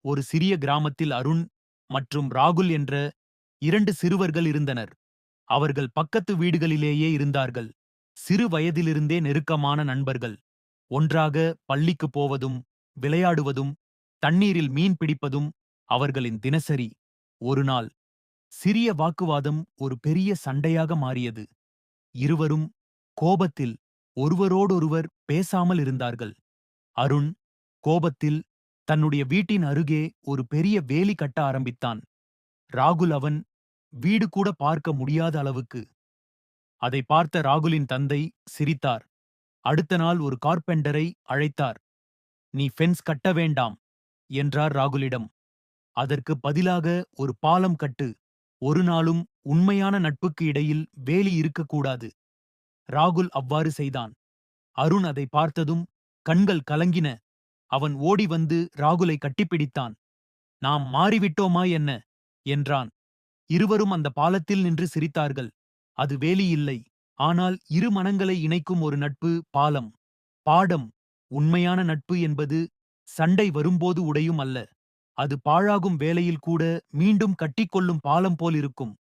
ஒரு சிறிய கிராமத்தில் அருண் மற்றும் ராகுல் என்ற 2 சிறுவர்கள் இருந்தனர். அவர்கள் பக்கத்து வீடுகளிலேயே இருந்தார்கள். சிறு வயதிலிருந்தே நெருக்கமான நண்பர்கள். ஒன்றாக பள்ளிக்கு போவதும், விளையாடுவதும், தண்ணீரில் மீன் பிடிப்பதும் அவர்களின் தினசரி. ஒருநாள் சிறிய வாக்குவாதம் ஒரு பெரிய சண்டையாக மாறியது. இருவரும் கோபத்தில் ஒருவரோடொருவர் பேசாமல் இருந்தார்கள். அருண் கோபத்தில் தன்னுடைய வீட்டின் அருகே ஒரு பெரிய வேலி கட்ட ஆரம்பித்தான். ராகுல் அவன் வீடு கூட பார்க்க முடியாத அளவுக்கு. அதை பார்த்த ராகுலின் தந்தை சிரித்தார். அடுத்த நாள் ஒரு கார்பெண்டரை அழைத்தார். "நீ ஃபென்ஸ் கட்ட வேண்டாம்" என்றார் ராகுலிடம். "அதற்கு பதிலாக ஒரு பாலம் கட்டு. ஒரு நாளும் உண்மையான நட்புக்கு இடையில் வேலி இருக்கக்கூடாது." ராகுல் அவ்வாறு செய்தான். அருண் அதை பார்த்ததும் கண்கள் கலங்கின. அவன் ஓடி வந்து ராகுலை கட்டிப்பிடித்தான். "நாம் மாறிவிட்டோமா என்ன?" என்றான். இருவரும் அந்த பாலத்தில் நின்று சிரித்தார்கள். அது வேலி இல்லை. ஆனால் இரு மனங்களை இணைக்கும் ஒரு நட்பு பாலம். பாடம்: உண்மையான நட்பு என்பது சண்டை வரும்போது உடையும் அல்ல. அது பாழாகும் வேளையில் கூட மீண்டும் கட்டிக்கொள்ளும் பாலம் போல் இருக்கும்.